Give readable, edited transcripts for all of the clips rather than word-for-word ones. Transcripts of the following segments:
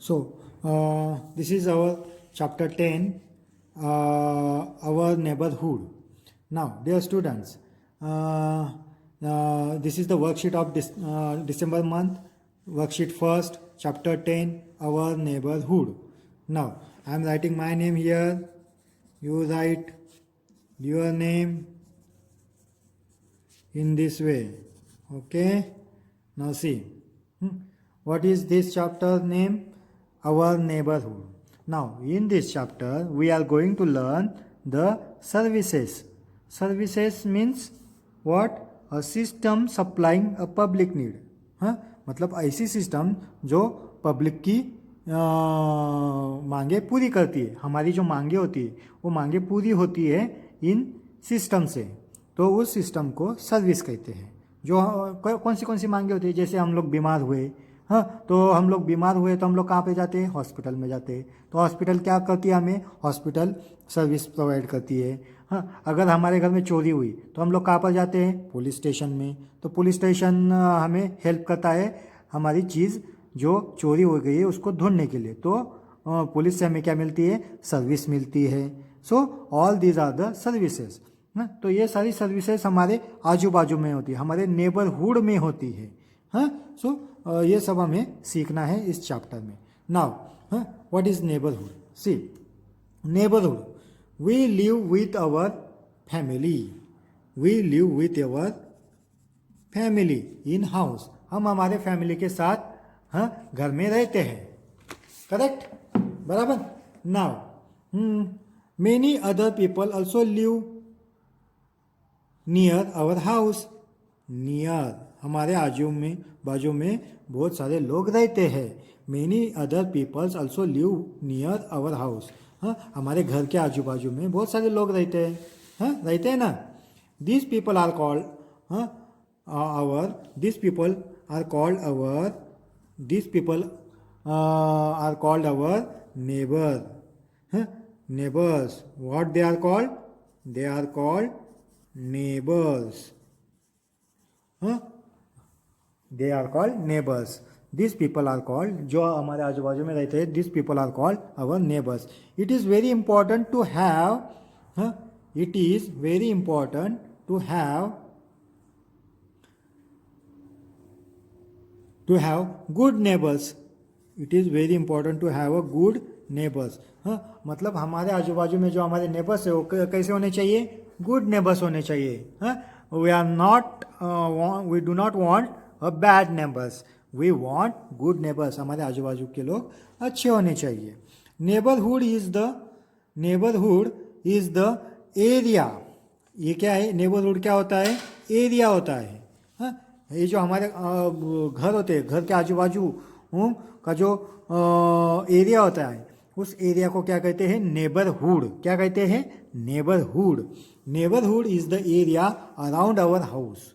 So, this is our chapter 10, our neighborhood. Now, dear students, this is the worksheet of December month, worksheet first, chapter 10, our neighborhood. Now, I am writing my name here. You write your name in this way. Okay? Now, see. What is this chapter name? Our neighborhood. Now, in this chapter, we are going to learn the services. Services means what? A system supplying a public need. हाँ, मतलब ऐसी system जो public की मांगे पूरी करती है. हमारी जो मांगे होती है वो मांगे पूरी होती है इन सिस्टम से, तो उस सिस्टम को सर्विस कहते हैं. जो कौन सी मांगे होती है, जैसे हम लोग बीमार हुए, हाँ, तो हम लोग बीमार हुए तो हम लोग कहाँ पे जाते हैं? हॉस्पिटल में जाते हैं. तो हॉस्पिटल क्या करती है? हमें हॉस्पिटल सर्विस प्रोवाइड करती है. हाँ, अगर हमारे घर में चोरी हुई तो हम लोग कहाँ पर जाते हैं? पुलिस स्टेशन में. तो पुलिस स्टेशन हमें हेल्प करता है हमारी चीज़ जो चोरी हो गई है उसको ढूंढने के लिए. तो पुलिस से हमें क्या मिलती है? सर्विस मिलती है. So all these are the services. तो ये सारी सर्विसेज हमारे आजू बाजू में होती है, हमारे नेबरहुड में होती है. हाँ, सो ये सब हमें सीखना है इस चैप्टर में. Now what is neighbourhood? See, neighbourhood, we live with our family. We live with our family in house. हम हमारे फैमिली के साथ घर में रहते हैं. करेक्ट? बराबर. Now many other people also live near our house. Near, हमारे बाजू में बहुत सारे लोग रहते हैं. Many other peoples also live near our house. हमारे घर के आजू बाजू में बहुत सारे लोग रहते हैं. रहते हैं ना. This people are called our neighbour. Neighbours. What they are called? They are called neighbors. They are called neighbors. These people are called, जो हमारे आजू बाजू में रहते हैं, these people are called our neighbors. It is very important to have good neighbors. It is very important to have a good neighbors. मतलब हमारे आजू बाजू में जो हमारे नेबर्स है वो कैसे होने चाहिए? गुड नेबर्स होने चाहिए. We do not want a bad neighbours. We want good neighbours. हमारे आजू बाजू के लोग अच्छे होने चाहिए. Neighbourhood is the area. ये क्या है? नेबरहुड क्या होता है? एरिया होता है. ये जो हमारे घर होते हैं, घर के आजू बाजू का जो एरिया होता है, उस एरिया को क्या कहते हैं? नेबरहुड. क्या कहते हैं? Neighbourhood. Neighbourhood is the area around our house.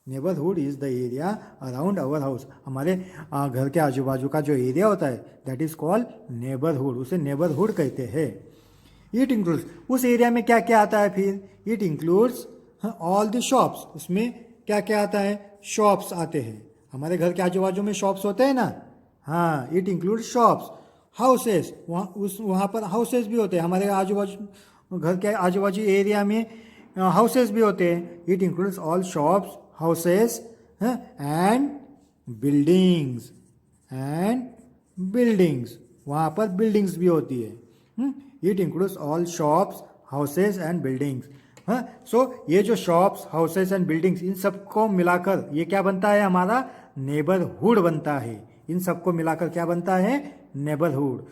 Neighbourhood is the area around our house. हमारे घर के आजू बाजू का जो एरिया होता है, दैट इज कॉल्ड नेबरहुड. उसे नेबरहुड कहते हैं. इट इंक्लूड्स, उस एरिया में क्या क्या आता है फिर? It includes all the shops. उसमें क्या क्या आता है? शॉप्स आते हैं. हमारे घर के आजू बाजू में शॉप्स होते हैं ना. हाँ, इट इंक्लूड शॉप्स. हाउसेस, वहाँ पर हाउसेस भी होते हैं. हमारे आजू बाजू घर के आजू बाजू एरिया में हाउसेस भी होते हैं. It includes all shops, houses and buildings. वहाँ पर बिल्डिंग्स भी होती है. It includes all shops, houses and buildings. So ये जो शॉप्स, हाउसेस एंड बिल्डिंग्स, इन सबको मिलाकर ये क्या बनता है? हमारा नेबरहुड बनता है. इन सबको मिलाकर क्या बनता है? Neighbourhood.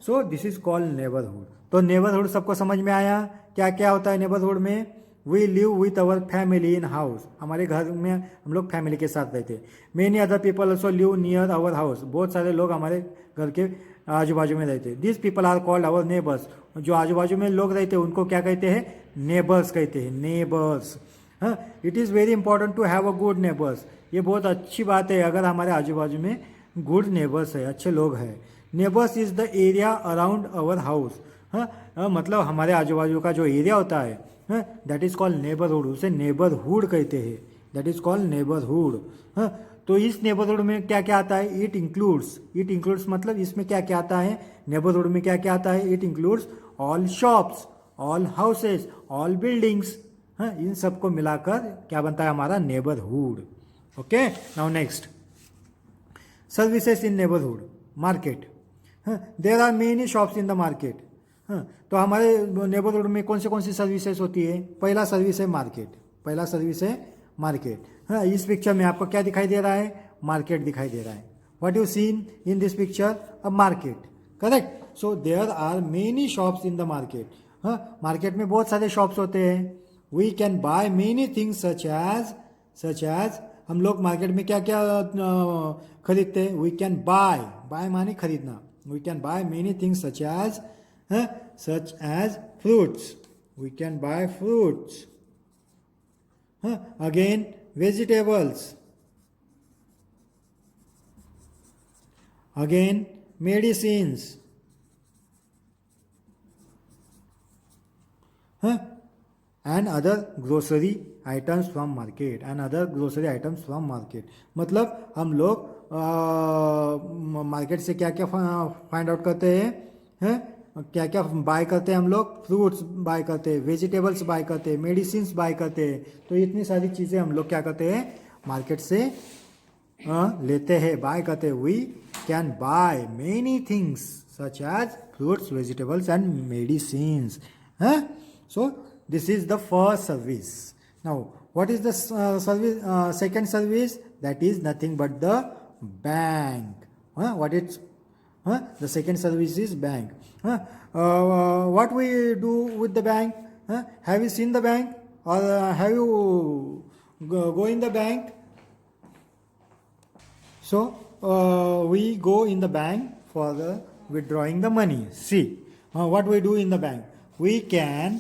So this is called neighbourhood. तो नेबरहुड सबको समझ में आया? क्या क्या होता है नेबरहुड में? We live with our family in house. हमारे घर में हम लोग फैमिली के साथ रहते हैं. Many other people also live near our house. बहुत सारे लोग हमारे घर के आजू बाजू में रहते हैं. This people are called our neighbours. जो आजू बाजू में लोग रहते हैं उनको क्या कहते हैं? नेबर्स कहते हैं. Neighbours. It is very important to have a good neighbours. ये बहुत अच्छी बात है अगर हमारे आजू बाजू में गुड नेबर्स है, अच्छे लोग हैं. Neighbours is the area around our house. मतलब हमारे आजू बाजू का जो एरिया होता है, दैट इज कॉल्ड नेबरहुड. उसे नेबरहुड कहते हैं. That is called neighbourhood. हाँ, तो इस नेबरहुड में क्या क्या आता है? इट इंक्लूड्स मतलब इसमें क्या क्या आता है? नेबरहुड में क्या क्या आता है? It includes all shops, all houses, all buildings. हाँ, इन सबको मिलाकर क्या बनता है हमारा? Neighbourhood. Okay, now next, services in neighbourhood, market. There are many shops in the market. तो हमारे नेबरहुड में कौन सी सर्विसेज होती है? पहला सर्विस है मार्केट। हाँ, इस पिक्चर में आपको क्या दिखाई दे रहा है? मार्केट दिखाई दे रहा है। What you seen in this picture? A market, correct. So there are many shops in the market. हाँ, मार्केट में बहुत सारे शॉप्स होते हैं। We can buy many things such as हम लोग मार्केट में क्या क्या खरीदते हैं? वी कैन बाय माने खरीदना। We can buy many things such as fruits. We can buy fruits. Again vegetables, again medicines, and other grocery items from market, मतलब हम लोग मार्केट से क्या क्या फाइंड आउट करते हैं? क्या क्या बाय करते हैं हम लोग? फ्रूट्स बाय करते हैं, वेजिटेबल्स बाय करते हैं, मेडिसिन बाय करते हैं। तो इतनी सारी चीज़ें हम लोग क्या करते हैं? मार्केट से लेते हैं, बाय करते हैं। We can buy many things such as fruits, vegetables and medicine. So this is the first service. Now what is the service? Second service, that is nothing but the bank. What it's the second service is bank. What we do with the bank? Have you seen the bank, or have you go in the bank? So we go in the bank for the withdrawing the money. See, what we do in the bank? We can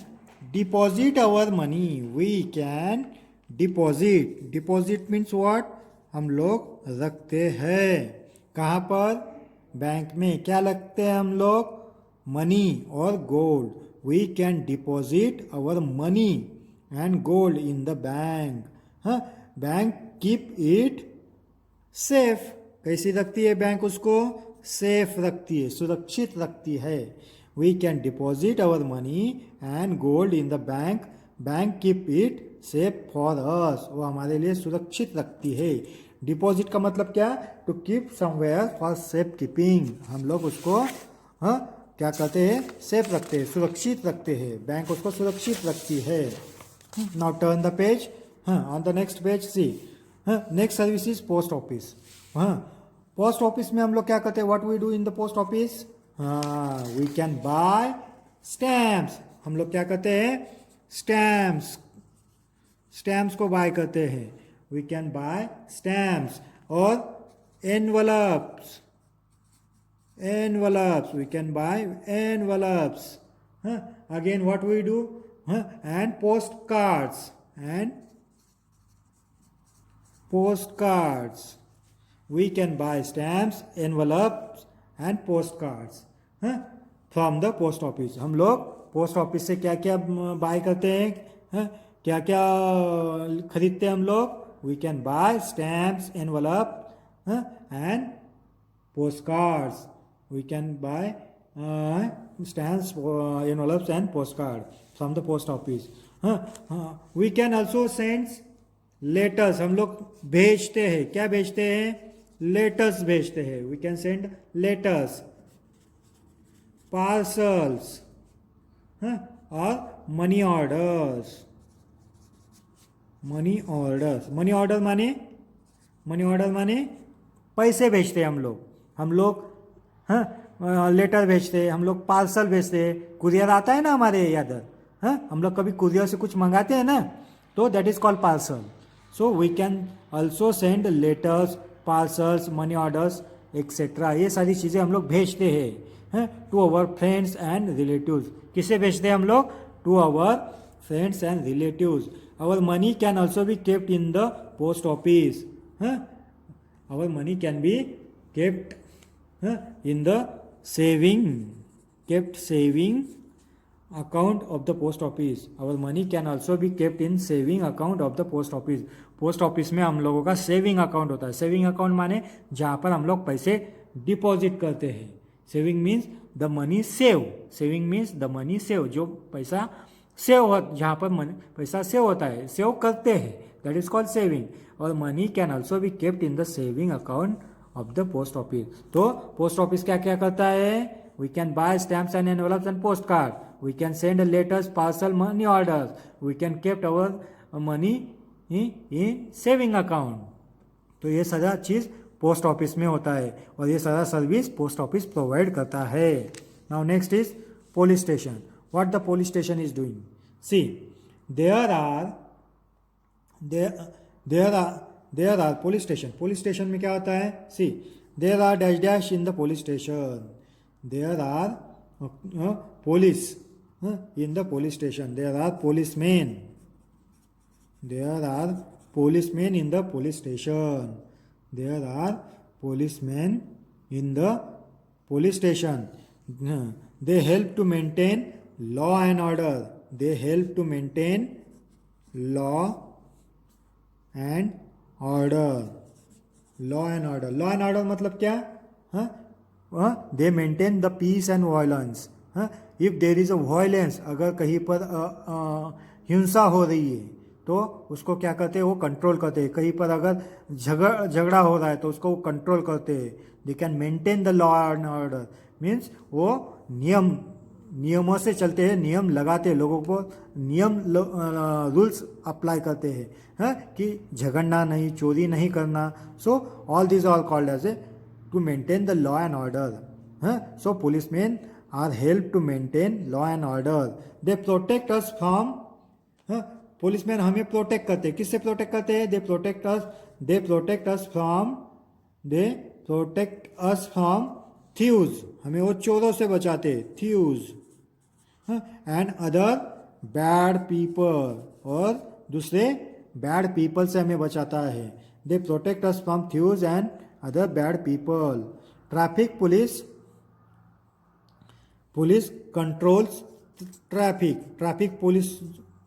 deposit our money. We can deposit means what? हम लोग रखते हैं कहाँ पर? Bank में। क्या लगते हैं हम लोग? मनी और gold. We can deposit our money and gold in the bank. हाँ, बैंक कीप इट सेफ। कैसी रखती है बैंक? उसको सेफ रखती है, सुरक्षित रखती है। We can deposit our money and gold in the bank. Bank keep it safe for us. वो हमारे लिए सुरक्षित रखती है। डिपॉजिट का मतलब क्या? To keep somewhere for safe keeping. हम लोग उसको क्या कहते हैं? सेफ रखते हैं, सुरक्षित रखते हैं। बैंक उसको सुरक्षित रखती है। Now turn the page. On the next page see, next service is post office. Post office में हम लोग क्या करते हैं? What we do in the post office? We can buy stamps. हम लोग क्या करते हैं? स्टैम्प्स को बाय करते हैं। We can buy stamps or envelopes. We can buy envelopes. Again, what we do? And postcards. We can buy stamps, envelopes and postcards from the post office. हम लोग पोस्ट ऑफिस से क्या क्या bye करते हैं? क्या क्या खरीदते हैं हम लोग? We can buy stamps, envelope, and postcards. We can buy stamps, envelopes, and postcards from the post office. We can also send letters. हम लोग भेजते हैं। क्या भेजते हैं? Letters भेजते हैं। We can send letters, parcels, or money orders. Money order माने पैसे भेजते हैं हम लोग लेटर भेजते हैं, हम लोग पार्सल भेजते हैं। कुरियर आता है ना हमारे इधर, हम लोग कभी कुरियर से कुछ मंगाते हैं ना, तो that is called parcel. So we can also send letters, parcels, money orders etcetera. ये सारी चीज़ें हम लोग भेजते हैं to our friends and relatives. किसे भेजते हैं हम लोग? To our friends and relatives. Our money can also be kept in the post office. Our money can be kept in the saving account of the post office. Our money can also be kept in saving account of the post office. Post office में हम लोगों का saving account होता है. Saving account माने जहाँ पर हम लोग पैसे डिपॉजिट करते हैं. Saving means the money save. Saving means the money save, जो पैसा सेव हो, जहाँ पर पैसा सेव होता है, सेव करते हैं, दैट इज कॉल्ड सेविंग. और money can also be kept in the saving account of the post office. तो पोस्ट ऑफिस क्या क्या करता है? We can buy stamps and envelopes and post card. We can send letters, parcel, money orders. We can keep our money in saving account. तो ये सारा चीज़ post office में होता है और ये सारा सर्विस पोस्ट ऑफिस प्रोवाइड करता है. Now next is police station. What the police station is doing? See, there are police station. Police station में क्या होता है? See, there are dash dash in the police station. There are police in the police station. There are policemen. There are policemen in the police station. There are policemen in the police station. They help to maintain law and order. They help to maintain law and order. Law and order. Law and order मतलब क्या? They maintain the peace and violence. If there is a violence, अगर कहीं पर हिंसा हो रही है तो उसको क्या करते हैं? वो कंट्रोल करते हैं. कहीं पर अगर झगड़ा हो रहा है तो उसको वो कंट्रोल करते हैं. They can maintain the law and order. Means वो नियमों से चलते हैं, नियम लगाते हैं, लोगों को नियम रूल्स अप्लाई करते हैं कि झगड़ना नहीं, चोरी नहीं करना. So all this all called as a to maintain the law and order. So policeman are help to maintain law and order. They protect us from policeman हमें प्रोटेक्ट करते हैं. किससे प्रोटेक्ट करते हैं? दे प्रोटेक्ट अस फ्रॉम थीव्स. हमें वो चोरों से बचाते हैं, thieves and other bad people. और दूसरे बैड पीपल से हमें बचाता है. दे protect us from thieves and other bad people. Traffic police controls traffic. Traffic police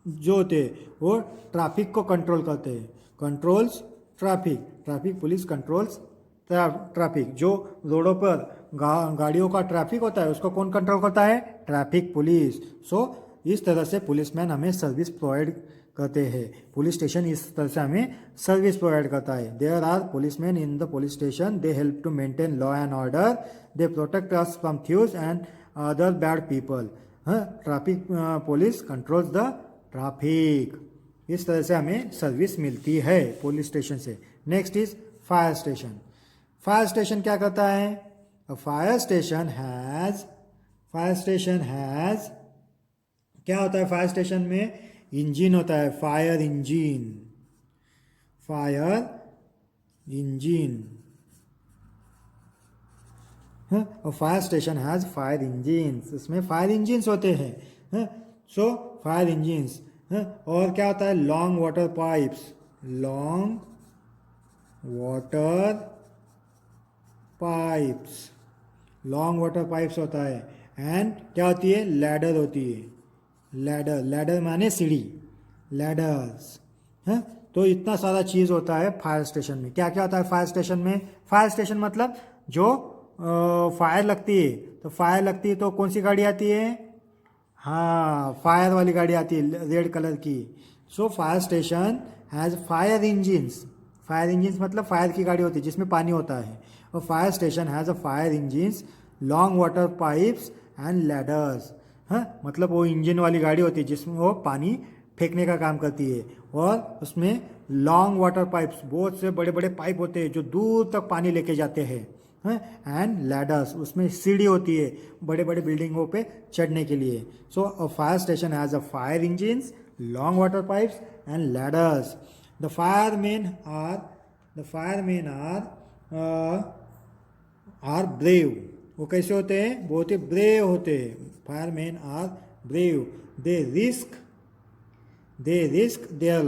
जो होते हैं वो ट्रैफिक को कंट्रोल करते हैं. Controls traffic. Traffic police controls traffic. जो रोडों पर गाड़ियों का ट्रैफिक होता है उसको कौन कंट्रोल करता है? Traffic police. सो इस तरह से पुलिसमैन हमें सर्विस प्रोवाइड करते हैं. पुलिस स्टेशन इस तरह से हमें सर्विस प्रोवाइड करता है. There are policeman in the police station. They help to maintain law and order. They protect us from thieves and other bad people. Traffic police controls the traffic. इस तरह से हमें सर्विस मिलती है police station से. Next is fire station. Fire station क्या करता है? फायर स्टेशन हैज क्या होता है? फायर स्टेशन में इंजन होता है, fire engine. Fire station has fire engines. इसमें फायर इंजिन्स होते हैं. So fire engines. और क्या होता है? Long water pipes. Long water pipes होता है. एंड क्या होती है? लैडर होती है. लैडर माने सीढ़ी. लैडर्स. तो इतना सारा चीज़ होता है फायर स्टेशन में. क्या क्या होता है फायर स्टेशन में? फायर स्टेशन मतलब जो फायर लगती है, तो फायर लगती है तो कौन सी गाड़ी आती है? हाँ, फायर वाली गाड़ी आती है रेड कलर की. So fire station has fire engines. Fire engines मतलब फायर की गाड़ी होती है जिसमें पानी होता है. और fire station has a fire engines, long water pipes and ladders. मतलब वो इंजन वाली गाड़ी होती है जिसमें वो पानी फेंकने का काम करती है. और उसमें लॉन्ग वाटर पाइप्स, बहुत से बड़े बड़े पाइप होते हैं जो दूर तक पानी लेके जाते हैं. एंड लैडर्स, उसमें सीढ़ी होती है बड़े बड़े बिल्डिंगों पे चढ़ने के लिए. So a fire station has a fire engines, long water pipes and ladders. The fireman are brave. वो कैसे होते हैं? बहुत ही ब्रेव होते हैं. Fireman are brave. They risk their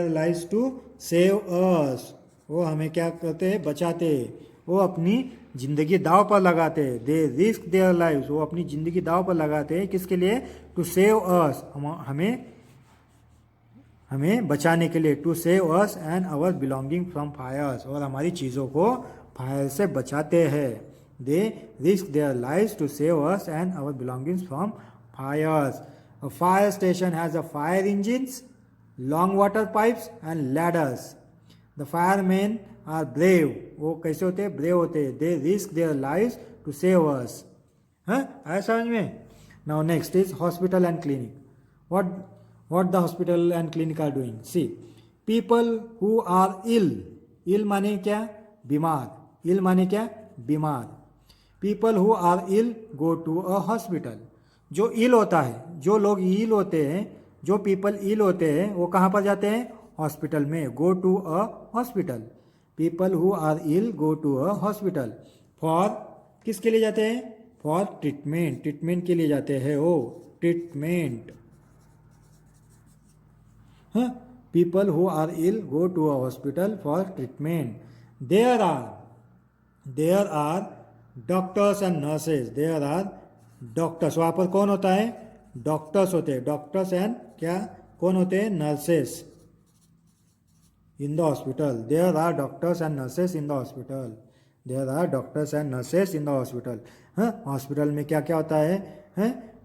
lives to save us. वो हमें क्या करते हैं? बचाते हैं. वो अपनी जिंदगी दाव पर लगाते हैं, दे रिस्क देयर लाइव्स, वो अपनी जिंदगी दाव पर लगाते हैं, किसके लिए? टू सेव अस, हमें बचाने के लिए, to save us and our belonging from fires, और हमारी चीज़ों को फायर से बचाते हैं। They risk their lives to save us and our belongings from fires. A fire station has a fire engines, long water pipes and ladders. The fireman are brave, वो कैसे होते हैं? ब्रेव होते हैं। They risk their lives to save us. हाँ, आया समझ में? Now next is hospital and clinic. what the hospital and clinic are doing. See, people who are ill माने क्या? बीमार. ill माने क्या? बीमार. people who are ill go to a hospital. जो ill होता है, जो लोग ill होते हैं, जो people ill होते हैं, वो कहाँ पर जाते हैं? हॉस्पिटल में. go to a hospital. people who are ill go to a hospital. for किसके लिए जाते हैं? for treatment. ट्रीटमेंट के लिए जाते हैं वो. Treatment. People who are ill go to a hospital for treatment. There are doctors and nurses. There are doctors. वहाँ पर कौन होता है? डॉक्टर्स होते हैं. डॉक्टर्स एंड क्या कौन होते हैं? Nurses in the hospital. There are doctors and nurses in the hospital. There are doctors and nurses in the hospital. Hospital में क्या क्या होता है?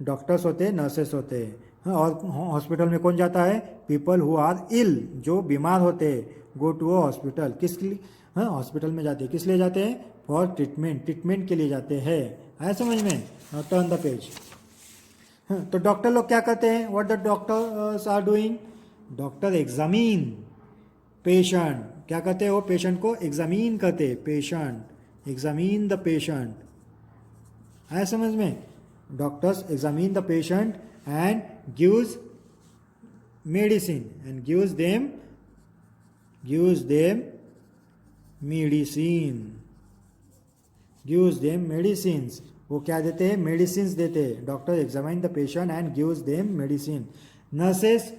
डॉक्टर्स होते हैं, नर्सेस होते हैं. और हॉस्पिटल में कौन जाता है? पीपल हु आर इल, जो बीमार होते हैं. Go to a hospital. किस लिए हॉस्पिटल में जाते हैं? किस लिए जाते हैं? For treatment. ट्रीटमेंट के लिए जाते हैं. आया समझ में? Turn the page. तो डॉक्टर लोग क्या करते हैं? What the doctors are doing? Doctor examine patient. क्या करते हैं? वो पेशेंट को एग्जामिन करते हैं. पेशेंट. Examine the patient. आया समझ में? Doctors examine the patient and gives medicine and gives them medicines. वो क्या देते हैं? मेडिसिन देते हैं. Doctor examine the patient and gives them medicine. Nurses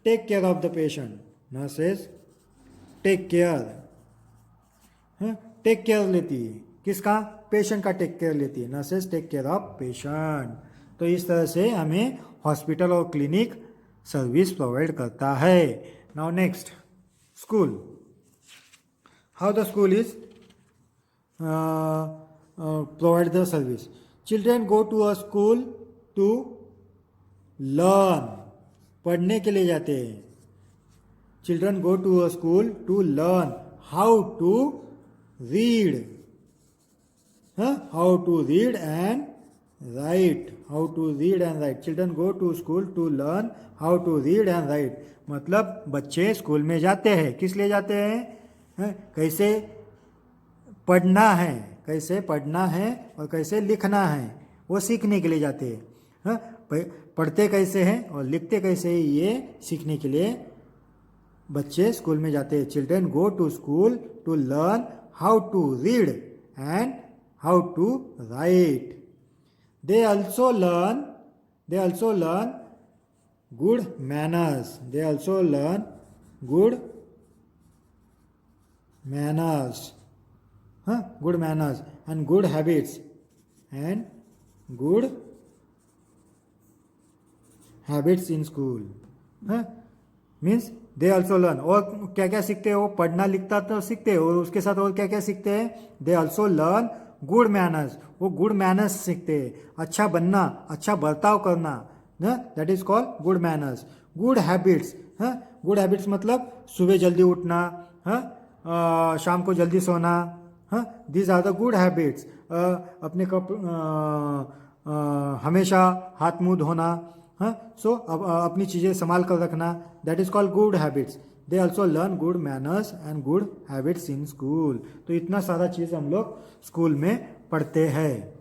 take care of the patient. Nurses take care लेती है. किसका? पेशेंट का टेक केयर लेती है. Nurses take care of patient. तो इस तरह से हमें हॉस्पिटल और क्लिनिक सर्विस प्रोवाइड करता है. Now next, school. How the school is provide the service. Children go to a school to learn. पढ़ने के लिए जाते हैं. Children go to a school to learn how to read. How to read and write. How to read and write. Children go to school to learn how to read and write. मतलब बच्चे school में जाते हैं. किस लिए जाते हैं? कैसे पढ़ना है, कैसे पढ़ना है और कैसे लिखना है, वो सीखने के लिए जाते हैं. पढ़ते कैसे हैं और लिखते कैसे हैं, ये सीखने के लिए बच्चे स्कूल में जाते हैं. Children go to school to learn how to read and how to write. They also learn good manners. They also learn good manners. Good manners and good habits. And good habits in school. Means they also learn. और क्या क्या सीखते हैं? वो पढ़ना लिखता तो सीखते हैं, और उसके साथ और क्या क्या सीखते हैं? They also learn good manners. वो गुड मैनर्स सीखते हैं. अच्छा बनना, अच्छा बर्ताव करना, that is called good manners. Good habits. Good habits मतलब सुबह जल्दी उठना, शाम को जल्दी सोना. These are the good habits. अपने हमेशा हाथ मुंह धोना. सो अपनी चीज़ें संभाल कर रखना, that is called good habits. They also learn good manners and good habits in school. तो इतना सारा चीज़ हम लोग स्कूल में पढ़ते हैं.